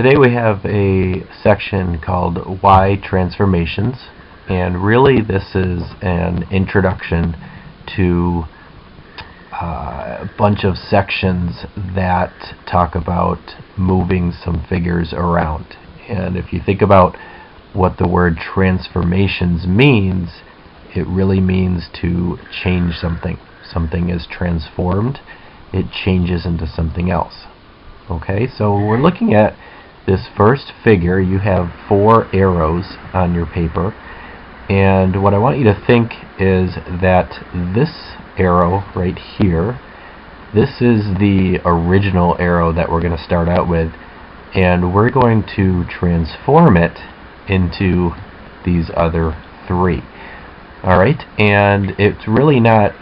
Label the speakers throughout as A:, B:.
A: Today we have a section called Why Transformations, and really this is an introduction to a bunch of sections that talk about moving some figures around. And if you think about what the word transformations means, it really means to change something. Something is transformed, it changes into something else. Okay, so we're looking at this first figure. You have 4 arrows on your paper, and what I want you to think is that this arrow right here, this is the original arrow that we're going to start out with, and we're going to transform it into these other 3. Alright, and it's really not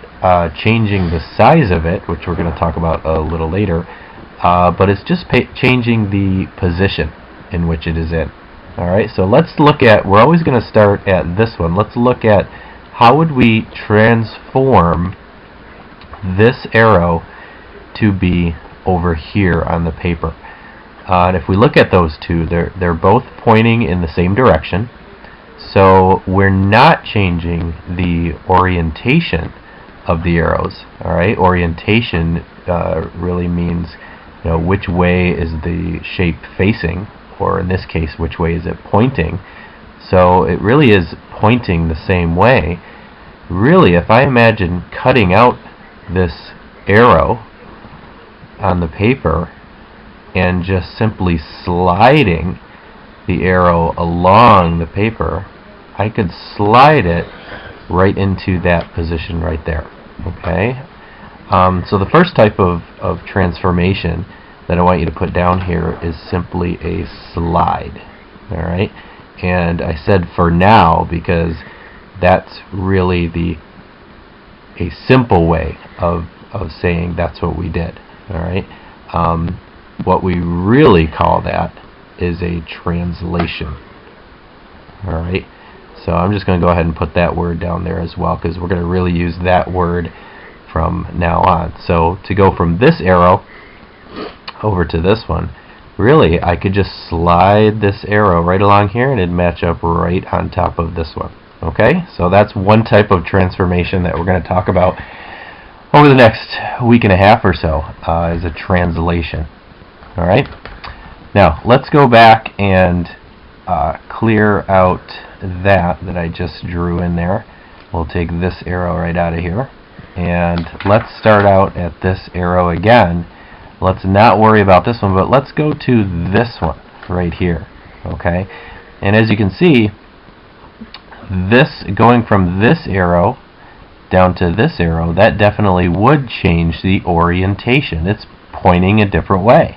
A: changing the size of it, which we're going to talk about a little later, but it's just changing the position in which it is in. Alright, so let's look at, we're always going to start at this one. Let's look at how would we transform this arrow to be over here on the paper. And if we look at those two, they're both pointing in the same direction. So we're not changing the orientation of the arrows. Alright, orientation really means, you know, which way is the shape facing, or in this case, which way is it pointing. So it really is pointing the same way. Really, if I imagine cutting out this arrow on the paper and just simply sliding the arrow along the paper, I could slide it right into that position right there. Okay, so the first type of transformation that I want you to put down here is simply a slide. Alright, and I said for now because that's really a simple way of saying that's what we did. Alright, what we really call that is a translation. Alright, so I'm just going to go ahead and put that word down there as well, because we're going to really use that word from now on. So to go from this arrow over to this one, really I could just slide this arrow right along here and it'd match up right on top of this one. Okay, so that's one type of transformation that we're going to talk about over the next week and a half or so, is a translation. Alright, now let's go back and clear out that I just drew in there. We'll take this arrow right out of here, and let's start out at this arrow again. Let's not worry about this one, but let's go to this one right here. Okay, and as you can see, this going from this arrow down to this arrow, that definitely would change the orientation. It's pointing a different way.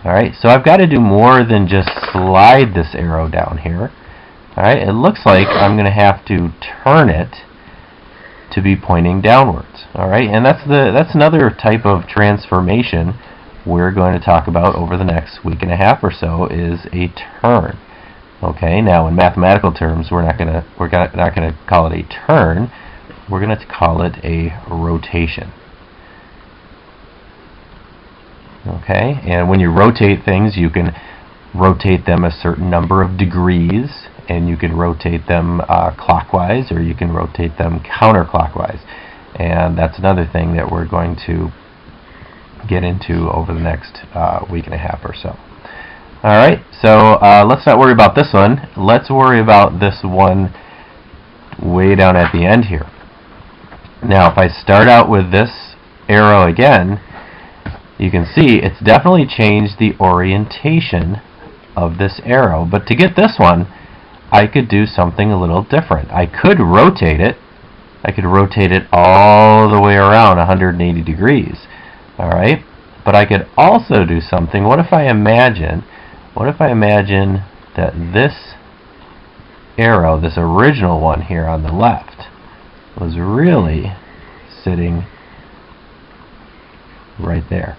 A: Alright, so I've got to do more than just slide this arrow down here. Alright, it looks like I'm going to have to turn it to be pointing downwards. Alright, and that's another type of transformation we're going to talk about over the next week and a half or so, is a turn. Okay, now in mathematical terms, we're not going to call it a turn. We're going to call it a rotation. Okay, and when you rotate things, you can rotate them a certain number of degrees, and you can rotate them clockwise, or you can rotate them counterclockwise. And that's another thing that we're going to get into over the next week and a half or so. Alright, so let's not worry about this one. Let's worry about this one way down at the end here. Now, if I start out with this arrow again, you can see it's definitely changed the orientation of this arrow. But to get this one, I could do something a little different. I could rotate it. I could rotate it all the way around 180 degrees. Alright? But I could also do something. What if I imagine that this arrow, this original one here on the left, was really sitting right there.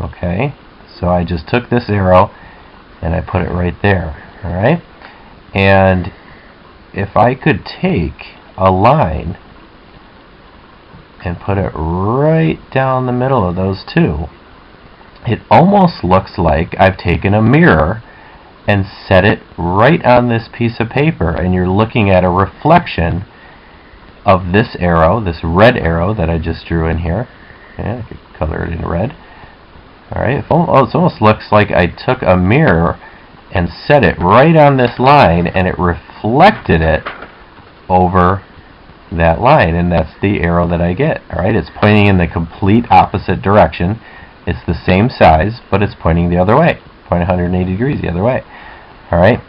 A: Okay, so I just took this arrow and I put it right there. Alright, and if I could take a line and put it right down the middle of those two, it almost looks like I've taken a mirror and set it right on this piece of paper, and you're looking at a reflection of this arrow, this red arrow that I just drew in here. Yeah, I could color it in red. Alright, it almost looks like I took a mirror and set it right on this line, and it reflected it over that line, and that's the arrow that I get. Alright, it's pointing in the complete opposite direction. It's the same size, but it's pointing the other way, pointing 180 degrees the other way. Alright,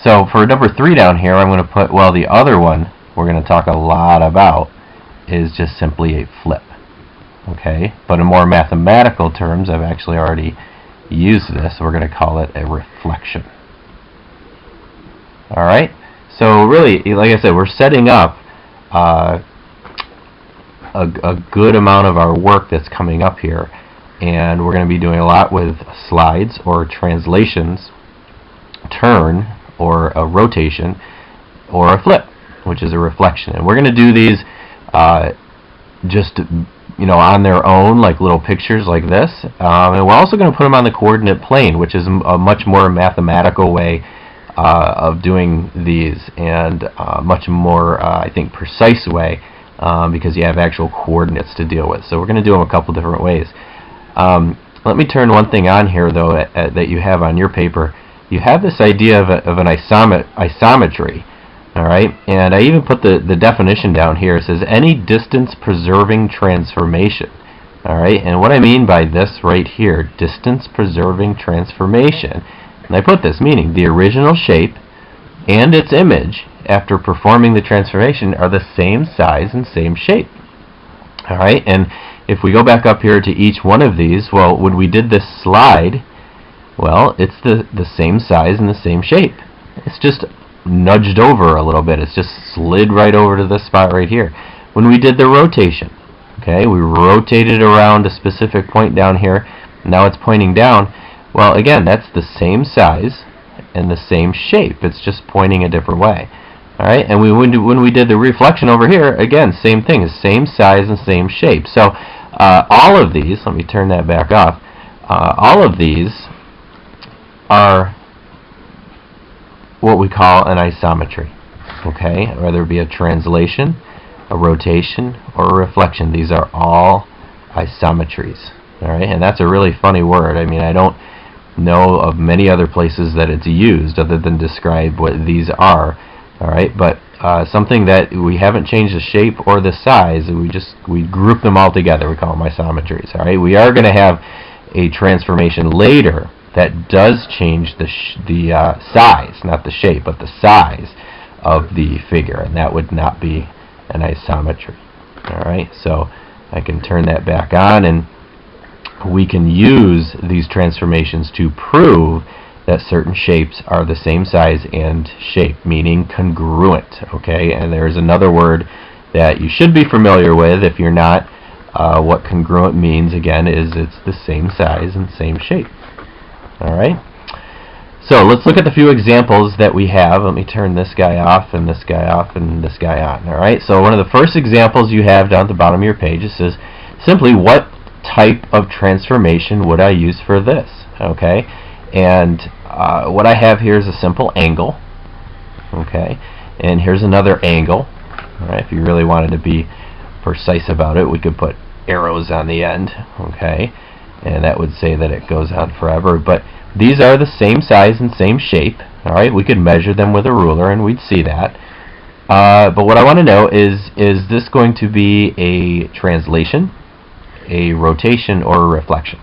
A: so for number 3 down here, I'm going to put, well, the other one we're going to talk a lot about is just simply a flip. Okay, but in more mathematical terms, I've actually already used this. We're going to call it a reflection. Alright, so really, like I said, we're setting up a good amount of our work that's coming up here, and we're going to be doing a lot with slides or translations, turn or a rotation, or a flip, which is a reflection. And we're going to do these just on their own, like little pictures like this, and we're also going to put them on the coordinate plane, which is a much more mathematical way of doing these, and much more I think precise way, because you have actual coordinates to deal with. So we're going to do them a couple different ways. Let me turn one thing on here though that you have on your paper. You have this idea of an isometry. Alright, and I even put the definition down here. It says any distance preserving transformation. Alright, and what I mean by this right here, distance preserving transformation, and I put this meaning the original shape and its image after performing the transformation are the same size and same shape. Alright, and if we go back up here to each one of these, well, when we did this slide, well, it's the same size and the same shape. It's just nudged over a little bit. It's just slid right over to this spot right here. When we did the rotation, okay, we rotated around a specific point down here. Now it's pointing down. Well, again, that's the same size and the same shape. It's just pointing a different way. All right, and when we did the reflection over here, again, same thing, same size and same shape. So all of these, let me turn that back off. All of these are what we call an isometry, okay, whether it be a translation, a rotation, or a reflection. These are all isometries. Alright, and that's a really funny word. I mean, I don't know of many other places that it's used other than describe what these are. Alright, but something that we haven't changed the shape or the size, we group them all together. We call them isometries. Alright, we are going to have a transformation later that does change the size, not the shape, but the size of the figure, and that would not be an isometry. Alright, so I can turn that back on, and we can use these transformations to prove that certain shapes are the same size and shape, meaning congruent. Okay, and there's another word that you should be familiar with. If you're not, what congruent means, again, is it's the same size and same shape. Alright, so let's look at the few examples that we have. Let me turn this guy off and this guy off and this guy on. Alright, so one of the first examples you have down at the bottom of your page, it says simply what type of transformation would I use for this? Okay, and what I have here is a simple angle. Okay, and here's another angle. Alright, if you really wanted to be precise about it, we could put arrows on the end. Okay, and that would say that it goes on forever, but these are the same size and same shape. Alright, we could measure them with a ruler and we'd see that. But what I want to know is this going to be a translation, a rotation, or a reflection?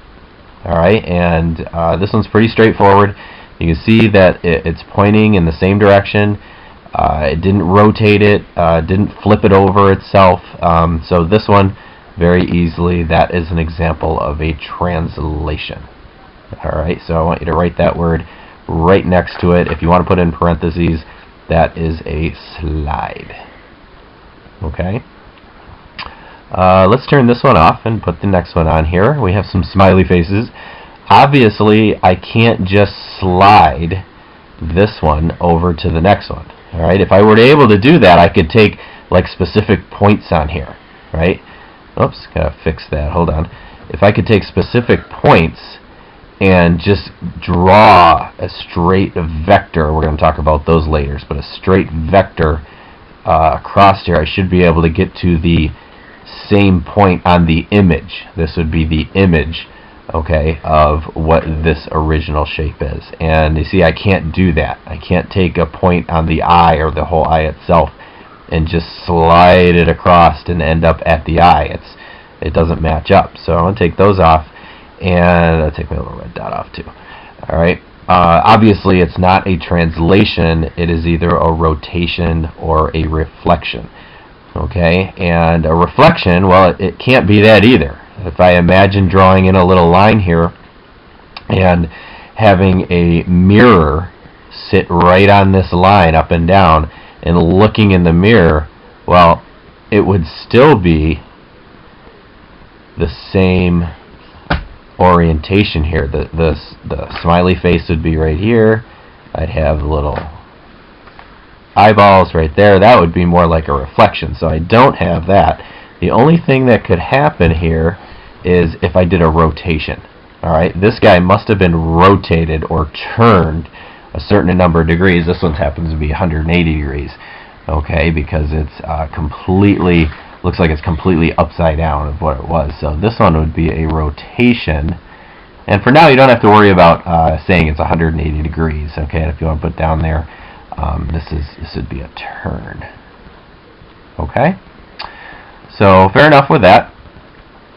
A: Alright, and this one's pretty straightforward. You can see that it's pointing in the same direction. It didn't rotate it, didn't flip it over itself. So this one, very easily, that is an example of a translation. Alright, so I want you to write that word right next to it. If you want to put it in parentheses, that is a slide. Okay, let's turn this one off and put the next one on here. We have some smiley faces. Obviously, I can't just slide this one over to the next one. Alright, if I were able to do that, I could take like specific points on here. Right? Oops, gotta fix that. Hold on. If I could take specific points and just draw a straight vector. We're going to talk about those later, but a straight vector across here, I should be able to get to the same point on the image. This would be the image, okay, of what this original shape is. And you see, I can't do that. I can't take a point on the eye or the whole eye itself and just slide it across and end up at the eye. It doesn't match up. So I'm going to take those off, and I'll take my little red dot off too. Alright, obviously it's not a translation. It is either a rotation or a reflection. Okay, and a reflection, well, it can't be that either. If I imagine drawing in a little line here and having a mirror sit right on this line up and down and looking in the mirror, well, it would still be the same orientation here. The smiley face would be right here. I'd have little eyeballs right there. That would be more like a reflection. So I don't have that. The only thing that could happen here is if I did a rotation. Alright, this guy must have been rotated or turned a certain number of degrees. This one happens to be 180 degrees. Okay, because it's completely, looks like it's completely upside down of what it was. So this one would be a rotation. And for now, you don't have to worry about saying it's 180 degrees. Okay, and if you want to put down there, this would be a turn. Okay, so fair enough with that.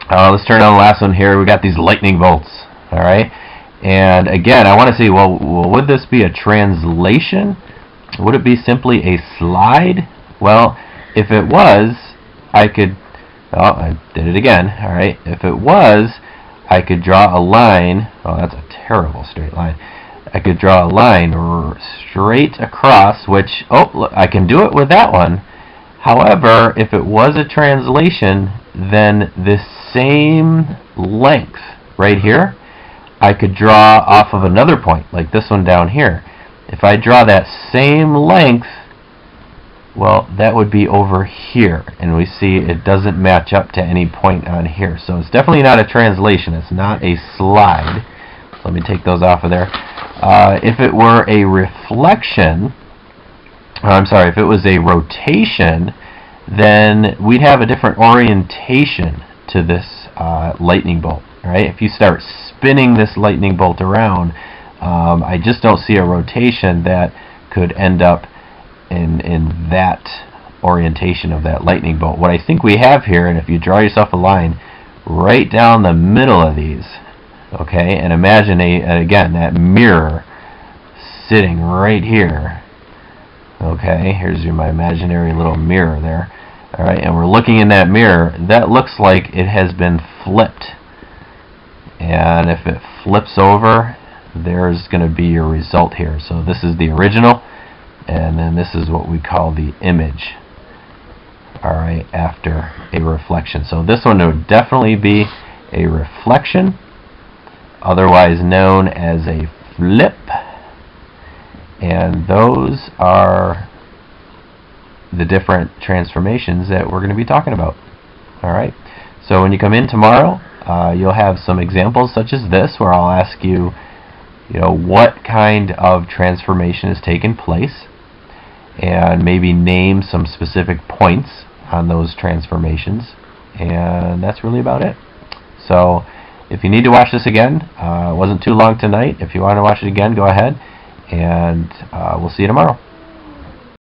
A: Let's turn on the last one here. We got these lightning bolts. All right, and again, I want to see, well, would this be a translation? Would it be simply a slide? Well, if it was, I could, oh, I did it again. All right, if it was, I could draw a line. Oh, that's a terrible straight line. I could draw a line straight across, which, oh, look, I can do it with that one. However, if it was a translation, then this same length right here, I could draw off of another point, like this one down here. If I draw that same length, well, that would be over here, and we see it doesn't match up to any point on here. So it's definitely not a translation. It's not a slide. So let me take those off of there. If it were a reflection, I'm sorry, if it was a rotation, then we'd have a different orientation to this lightning bolt. Right? If you start spinning this lightning bolt around, I just don't see a rotation that could end up in that orientation of that lightning bolt. What I think we have here, and if you draw yourself a line right down the middle of these, okay, and imagine again that mirror sitting right here. Okay, here's my imaginary little mirror there. Alright, and we're looking in that mirror. That looks like it has been flipped. And if it flips over, there's going to be your result here. So this is the original, and then this is what we call the image. Alright, after a reflection. So this one would definitely be a reflection, otherwise known as a flip. And those are the different transformations that we're going to be talking about. Alright, so when you come in tomorrow, you'll have some examples such as this, where I'll ask you, what kind of transformation has taken place, and maybe name some specific points on those transformations, and that's really about it. So if you need to watch this again, it wasn't too long tonight. If you want to watch it again, go ahead, and we'll see you tomorrow.